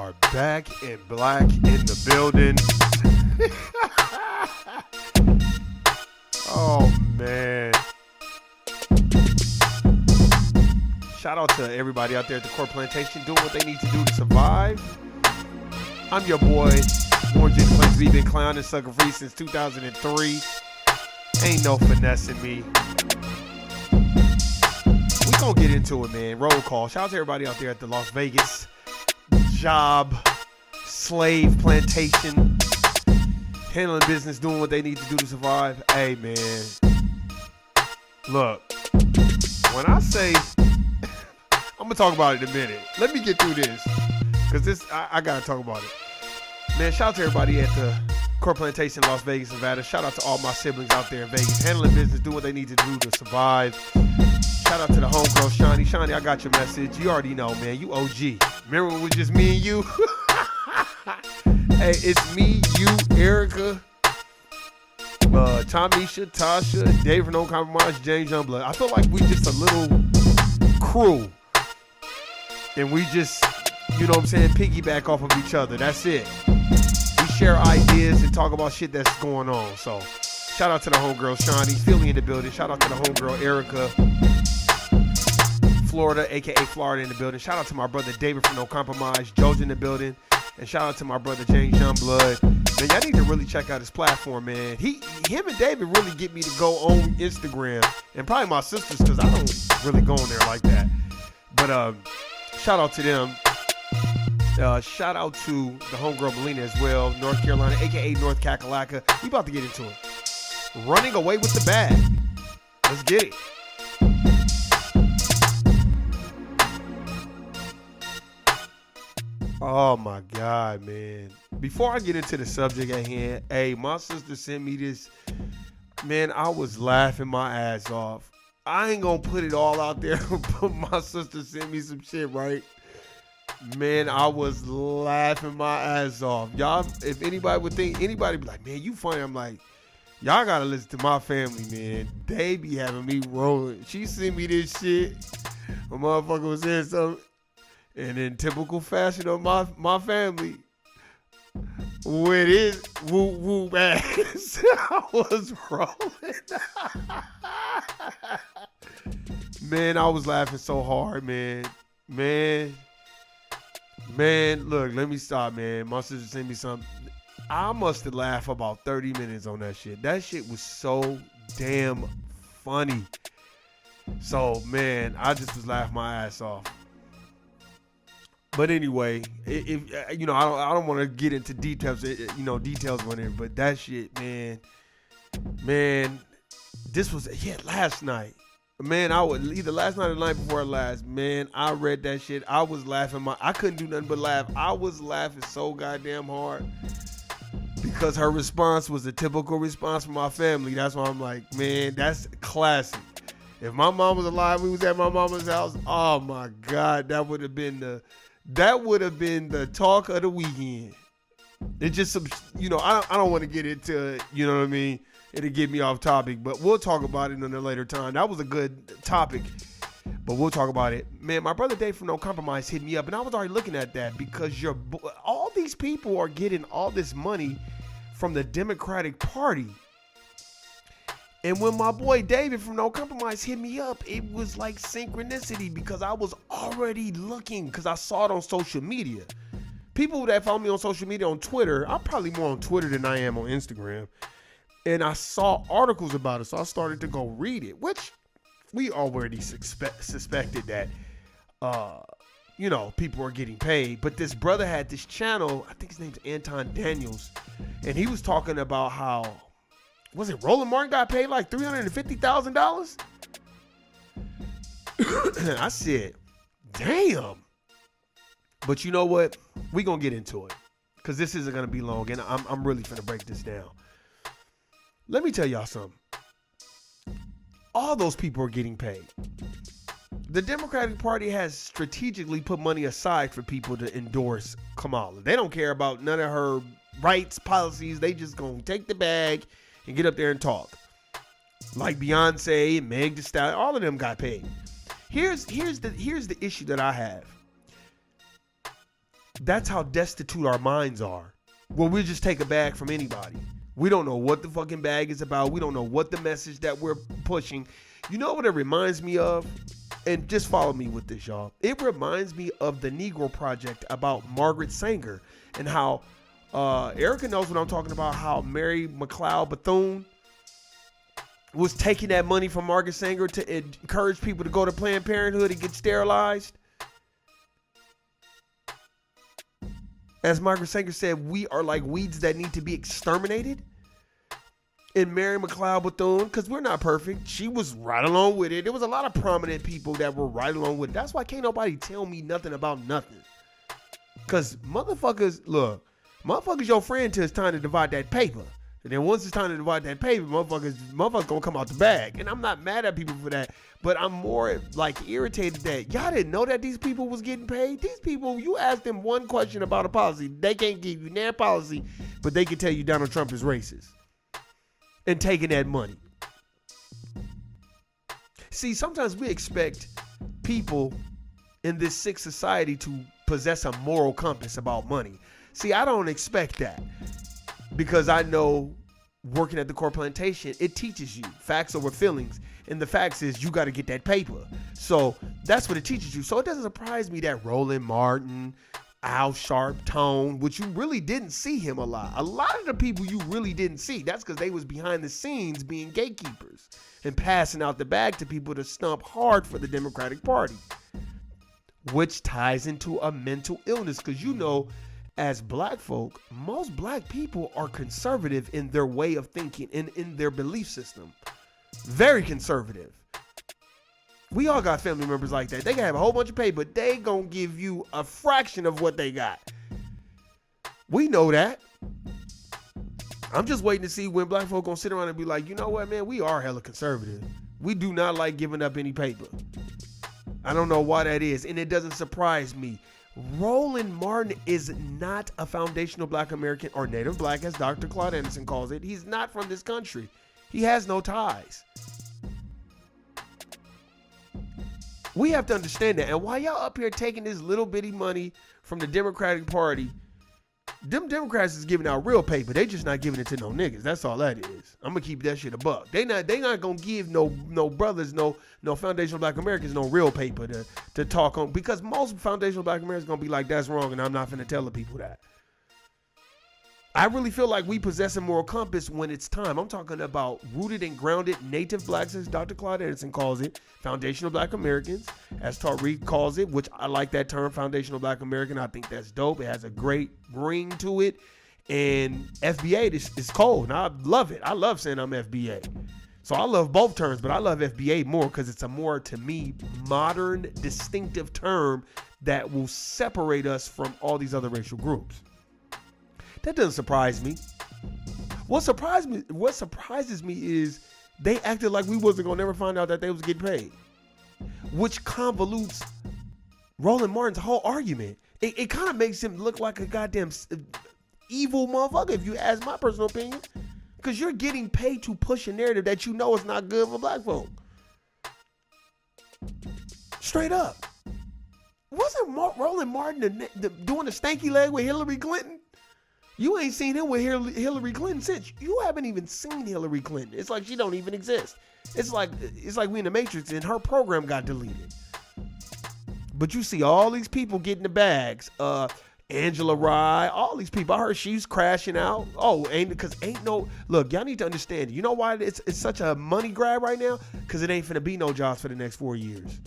are back in black in the building. Oh, man. Shout out to everybody out there at the Core Plantation doing what they need to do to survive. I'm your boy, Warren J. Place B. Been clowning sucker free since 2003. Ain't no finessing me. We gonna get into it, man. Roll call. Shout out to everybody out there at the Las Vegas job, slave plantation, handling business, doing what they need to do to survive. Hey, man. Look, when I say, I'm gonna talk about it in a minute. Let me get through this, because I gotta talk about it. Man, shout out to everybody at the Core Plantation, Las Vegas, Nevada. Shout out to all my siblings out there in Vegas, handling business, doing what they need to do to survive. Shout out to the homegirl, Shawnee. Shawnee, I got your message. You already know, man. You OG. Remember when it was just me and you? Hey, it's me, you, Erica, Tomisha, Tasha, Dave from No Compromise, James Youngblood. I feel like we just a little crew. And we just, you know what I'm saying, piggyback off of each other. That's it. We share ideas and talk about shit that's going on. So, shout out to the homegirl, Shawnee. Philly in the building. Shout out to the homegirl, Erica. Florida, a.k.a. Florida in the building. Shout out to my brother, David from No Compromise. Joe's in the building. And shout out to my brother, James Youngblood. Man, y'all need to really check out his platform, man. Him and David really get me to go on Instagram. And probably my sisters, because I don't really go on there like that. But shout out to them. Shout out to the homegirl, Melina, as well. North Carolina, a.k.a. North Kakalaka. We about to get into it. Running away with the bag. Let's get it. Oh my God, man. Before I get into the subject at hand, hey, my sister sent me this. Man, I was laughing my ass off. I ain't gonna put it all out there, but my sister sent me some shit, right? Man, I was laughing my ass off. Y'all, if anybody would think, anybody be like, man, you funny. I'm like, y'all gotta listen to my family, man. They be having me rolling. She sent me this shit. A motherfucker was saying something. And in typical fashion of my family, with his whoop ass, I was rolling. Man, I was laughing so hard, man. Man, look, let me stop, man. My sister sent me something. I must have laughed about 30 minutes on that shit. That shit was so damn funny. So, man, I just was laughing my ass off. But anyway, if you know, I don't want to get into details on it, but that shit, man, this was last night. Man, I was either last night or the night before last. Man, I read that shit. I was laughing. I couldn't do nothing but laugh. I was laughing so goddamn hard because her response was a typical response from my family. That's why I'm like, man, that's classic. If my mom was alive, we was at my mama's house. Oh my God, that would have been the talk of the weekend. It just, you know, I don't want to get into it, you know what I mean? It'll get me off topic, but we'll talk about it in a later time. That was a good topic, but we'll talk about it. Man, my brother Dave from No Compromise hit me up, and I was already looking at that because all these people are getting all this money from the Democratic Party. And when my boy David from No Compromise hit me up, it was like synchronicity because I was already looking because I saw it on social media. People that follow me on social media on Twitter, I'm probably more on Twitter than I am on Instagram. And I saw articles about it, so I started to go read it, which we already suspected that, you know, people are getting paid. But this brother had this channel, I think his name's Anton Daniels, and he was talking about how, was it Roland Martin got paid like $350,000? I said, damn. But you know what? We gonna get into it because this isn't gonna be long, and I'm really finna break this down. Let me tell y'all something. All those people are getting paid. The Democratic Party has strategically put money aside for people to endorse Kamala. They don't care about none of her rights, policies. They just gonna take the bag and get up there and talk. Like Beyonce and Meg Thee Stallion, all of them got paid. Here's the issue that I have. That's how destitute our minds are. Well, we just take a bag from anybody. We don't know what the fucking bag is about. We don't know what the message that we're pushing. You know what it reminds me of? And just follow me with this, y'all. It reminds me of the Negro Project about Margaret Sanger and how Erica knows what I'm talking about, how Mary McLeod Bethune was taking that money from Margaret Sanger to encourage people to go to Planned Parenthood and get sterilized. As Margaret Sanger said, we are like weeds that need to be exterminated. And Mary McLeod Bethune, because we're not perfect, she was right along with it. There was a lot of prominent people that were right along with it. That's why can't nobody tell me nothing about nothing. Because motherfuckers, look, motherfuckers your friend till it's time to divide that paper. And then once it's time to divide that paper, motherfuckers gonna come out the bag. And I'm not mad at people for that, but I'm more like irritated that y'all didn't know that these people was getting paid. These people, you ask them one question about a policy, they can't give you their policy, but they can tell you Donald Trump is racist and taking that money. See, sometimes we expect people in this sick society to possess a moral compass about money. See, I don't expect that. Because I know working at the Core Plantation, it teaches you facts over feelings. And the facts is you got to get that paper. So that's what it teaches you. So it doesn't surprise me that Roland Martin, Al Sharpton, which you really didn't see him a lot. A lot of the people you really didn't see, that's because they was behind the scenes being gatekeepers and passing out the bag to people to stump hard for the Democratic Party. Which ties into a mental illness because you know, as black folk, most black people are conservative in their way of thinking and in their belief system. Very conservative. We all got family members like that. They can have a whole bunch of pay, but they gonna give you a fraction of what they got. We know that. I'm just waiting to see when black folk gonna sit around and be like, you know what, man, we are hella conservative. We do not like giving up any paper. I don't know why that is, and it doesn't surprise me. Roland Martin is not a foundational black American or native black, as Dr. Claude Anderson calls it. He's not from this country. He has no ties. We have to understand that. And while y'all up here taking this little bitty money from the Democratic Party, them Democrats is giving out real paper. They just not giving it to no niggas. That's all that is. I'm gonna keep that shit a buck. They not gonna give no brothers, no foundational black Americans no real paper to talk on, because most foundational black Americans gonna be like, that's wrong, and I'm not finna tell the people that. I really feel like we possess a moral compass when it's time. I'm talking about rooted and grounded native blacks, as Dr. Claude Anderson calls it, foundational black Americans, as Tariq calls it, which I like that term, foundational black American. I think that's dope. It has a great ring to it. And FBA is cold, and I love it. I love saying I'm FBA. So I love both terms, but I love FBA more because it's a more, to me, modern, distinctive term that will separate us from all these other racial groups. That doesn't surprise me. What surprises me is they acted like we wasn't gonna never find out that they was getting paid, which convolutes Roland Martin's whole argument. It kind of makes him look like a goddamn evil motherfucker, if you ask my personal opinion, because you're getting paid to push a narrative that you know is not good for black folk. Straight up. Wasn't Roland Martin doing the stanky leg with Hillary Clinton? You ain't seen him with Hillary Clinton since. You haven't even seen Hillary Clinton. It's like she don't even exist. It's like we in the Matrix and her program got deleted. But you see all these people getting the bags. Angela Rye, all these people. I heard she's crashing out. Oh, look, y'all need to understand. You know why it's such a money grab right now? Because it ain't finna be no jobs for the next 4 years.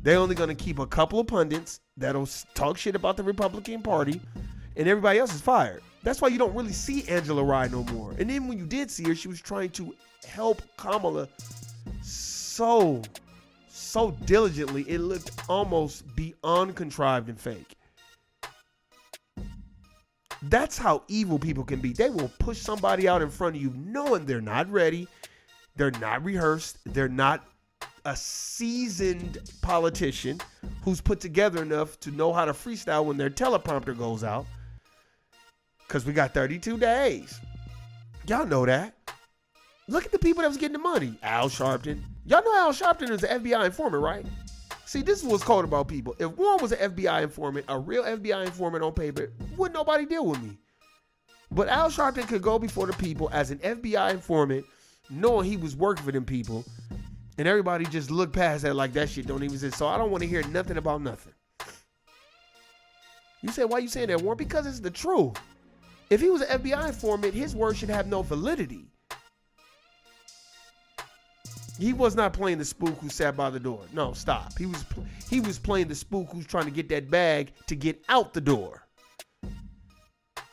They're only gonna keep a couple of pundits that'll talk shit about the Republican Party, and everybody else is fired. That's why you don't really see Angela Rye no more. And then when you did see her, she was trying to help Kamala so diligently, it looked almost beyond contrived and fake. That's how evil people can be. They will push somebody out in front of you knowing they're not ready, they're not rehearsed, they're not a seasoned politician who's put together enough to know how to freestyle when their teleprompter goes out. Because we got 32 days. Y'all know that. Look at the people that was getting the money. Al Sharpton. Y'all know Al Sharpton is an FBI informant, right? See, this is what's cold about people. If Warren was an FBI informant, a real FBI informant on paper, wouldn't nobody deal with me. But Al Sharpton could go before the people as an FBI informant, knowing he was working for them people, and everybody just looked past that like that shit don't even exist. So I don't want to hear nothing about nothing. You say, why you saying that, Warren? Because it's the truth. If he was an FBI informant, his word should have no validity. He was not playing the spook who sat by the door. No, stop. He was playing the spook who's trying to get that bag to get out the door.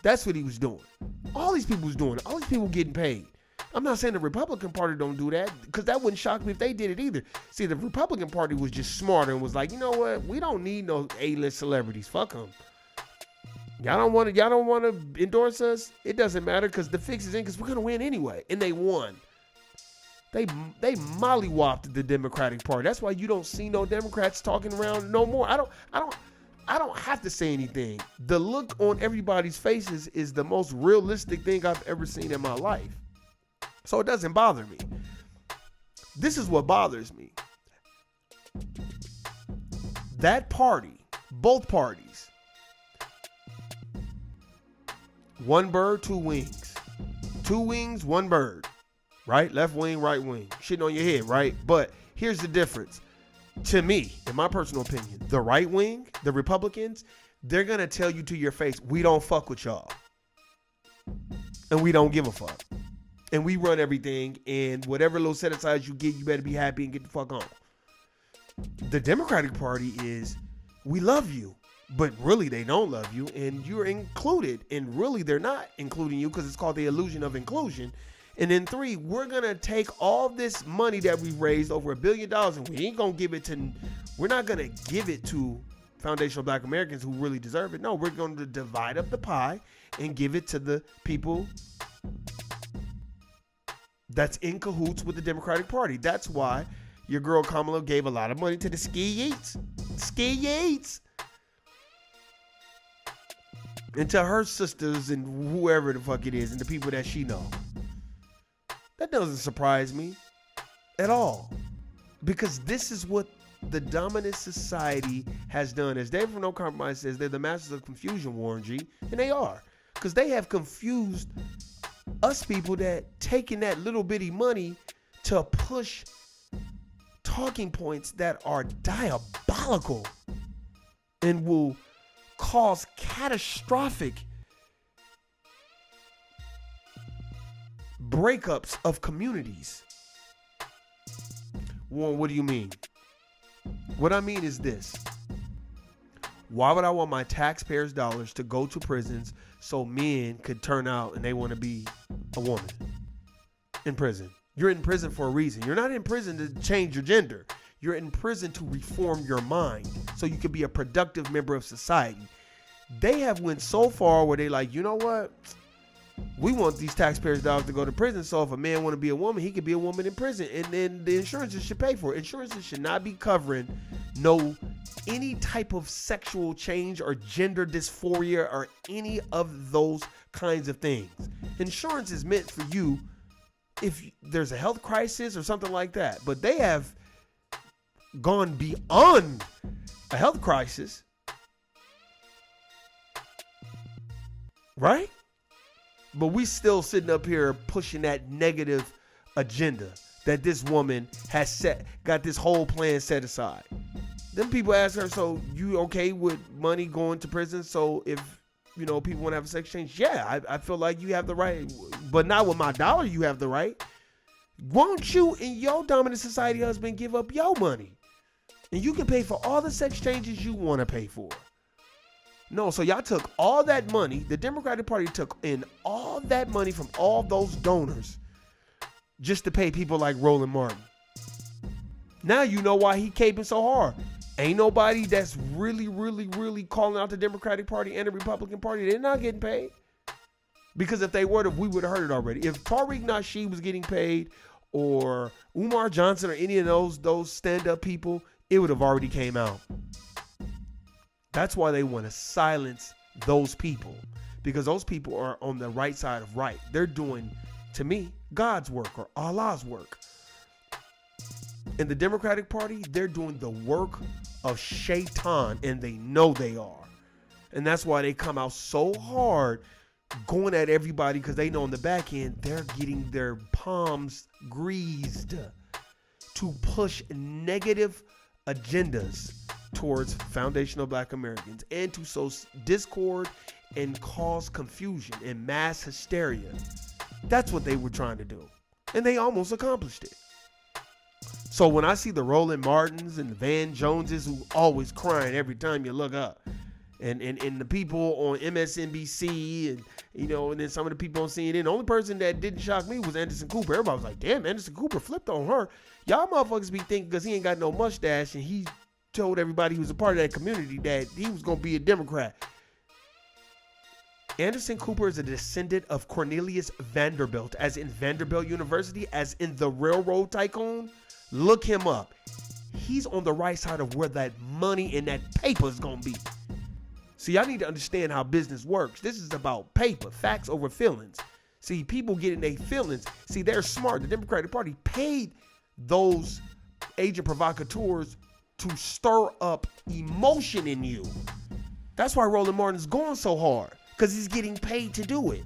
That's what he was doing. All these people was doing it. All these people getting paid. I'm not saying the Republican Party don't do that, because that wouldn't shock me if they did it either. See, the Republican Party was just smarter and was like, you know what? We don't need no A-list celebrities. Fuck them. Y'all don't want to endorse us? It doesn't matter, because the fix is in, because we're going to win anyway. And they won. They mollywopped the Democratic Party. That's why you don't see no Democrats talking around no more. I don't have to say anything. The look on everybody's faces is the most realistic thing I've ever seen in my life. So it doesn't bother me. This is what bothers me. That party, both parties, one bird, two wings. Two wings, one bird. Right? Left wing, right wing. Shitting on your head, right? But here's the difference. To me, in my personal opinion, the right wing, the Republicans, they're going to tell you to your face, we don't fuck with y'all. And we don't give a fuck. And we run everything, and whatever little set aside you get, you better be happy and get the fuck on. The Democratic Party is, we love you, but really they don't love you, and you're included. And really they're not including you, because it's called the illusion of inclusion. And then 3, we're going to take all this money that we've raised, over $1 billion, and we ain't going to give it to, we're not going to give it to foundational Black Americans who really deserve it. No, we're going to divide up the pie and give it to the people that's in cahoots with the Democratic Party. That's why your girl Kamala gave a lot of money to the Ski Yates. And to her sisters and whoever the fuck it is and the people that she know. That doesn't surprise me at all, because this is what the dominant society has done. As David from No Compromise says, they're the masters of confusion, Warren G. And they are, because they have confused us people that taking that little bitty money to push talking points that are diabolical and will cause catastrophic breakups of communities. Warren, what do you mean? What I mean is this. Why would I want my taxpayers' dollars to go to prisons so men could turn out and they want to be a woman in prison? You're in prison for a reason. You're not in prison to change your gender. You're in prison to reform your mind so you can be a productive member of society. They have went so far where they like, you know what? We want these taxpayers' dollars to go to prison, so if a man want to be a woman, he could be a woman in prison, and then the insurances should pay for it. Insurances should not be covering any type of sexual change or gender dysphoria or any of those kinds of things. Insurance is meant for you if there's a health crisis or something like that, but they have gone beyond a health crisis, right? But we still sitting up here pushing that negative agenda that this woman has got this whole plan set aside. Then people ask her, so you okay with money going to prison? So if, people want to have a sex change, yeah, I feel like you have the right, but not with my dollar you have the right. Won't you and your dominant society husband give up your money? And you can pay for all the sex changes you want to pay for. No, so y'all took all that money. The Democratic Party took in all that money from all those donors just to pay people like Roland Martin. Now you know why he caping so hard. Ain't nobody that's really, really, really calling out the Democratic Party and the Republican Party. They're not getting paid. Because if they were, we would have heard it already. If Tariq Nasheed was getting paid, or Umar Johnson, or any of those stand-up people, it would have already came out. That's why they want to silence those people, because those people are on the right side of right. They're doing, to me, God's work or Allah's work. In the Democratic Party, they're doing the work of Shaitan, and they know they are. And that's why they come out so hard going at everybody, because they know on the back end, they're getting their palms greased to push negative agendas towards foundational Black Americans and to sow discord and cause confusion and mass hysteria. That's what they were trying to do. And they almost accomplished it. So when I see the Roland Martins and the Van Joneses who always crying every time you look up, and the people on MSNBC and and then some of the people on CNN, the only person that didn't shock me was Anderson Cooper. Everybody was like, damn, Anderson Cooper flipped on her. Y'all motherfuckers be thinking because he ain't got no mustache and he told everybody who was a part of that community that he was going to be a Democrat. Anderson Cooper is a descendant of Cornelius Vanderbilt, as in Vanderbilt University, as in the railroad tycoon. Look him up. He's on the right side of where that money and that paper is going to be. See, y'all need to understand how business works. This is about paper, facts over feelings. See, people getting their feelings. See, they're smart. The Democratic Party paid those agent provocateurs to stir up emotion in you. That's why Roland Martin's going so hard, because he's getting paid to do it.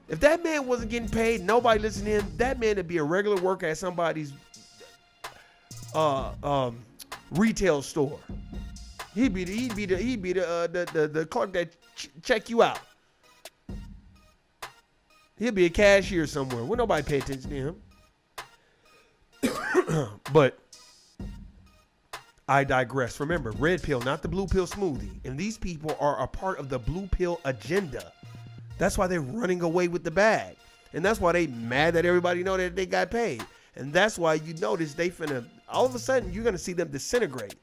If that man wasn't getting paid, nobody listening to him, that man would be a regular worker at somebody's retail store. He'd be the clerk that check you out. He'll be a cashier somewhere. Will nobody pay attention to him? But I digress. Remember, red pill, not the blue pill smoothie. And these people are a part of the blue pill agenda. That's why they're running away with the bag. And that's why they mad that everybody know that they got paid. And that's why you notice they finna, all of a sudden, you're going to see them disintegrate.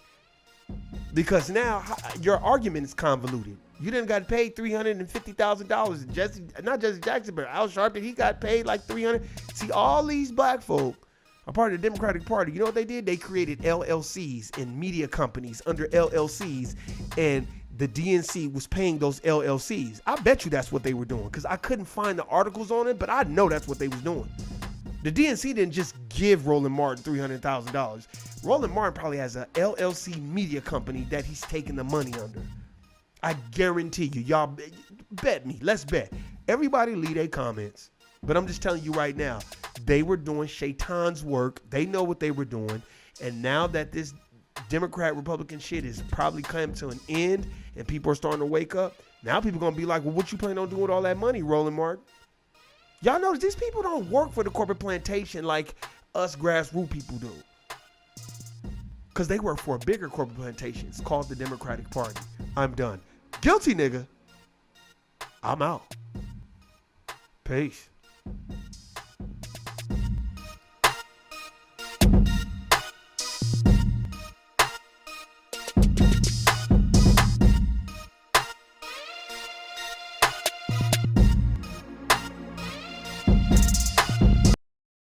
Because now your argument is convoluted. You didn't got paid $350,000. Not Jesse Jackson, but Al Sharpton, he got paid like $300,000. See, all these black folk are part of the Democratic Party. You know what they did? They created LLCs and media companies under LLCs, and the DNC was paying those LLCs. I bet you that's what they were doing, because I couldn't find the articles on it, but I know that's what they was doing. The DNC didn't just give Roland Martin $300,000. Roland Martin probably has a LLC media company that he's taking the money under. I guarantee you. Y'all bet me. Let's bet. Everybody leave their comments. But I'm just telling you right now, they were doing Shaitan's work. They know what they were doing. And now that this Democrat-Republican shit is probably coming to an end and people are starting to wake up, now people going to be like, well, what you plan on doing with all that money, Roland Martin? Y'all notice these people don't work for the corporate plantation like us grassroots people do. Because they work for a bigger corporate plantation. It's called the Democratic Party. I'm done. Guilty, nigga. I'm out. Peace.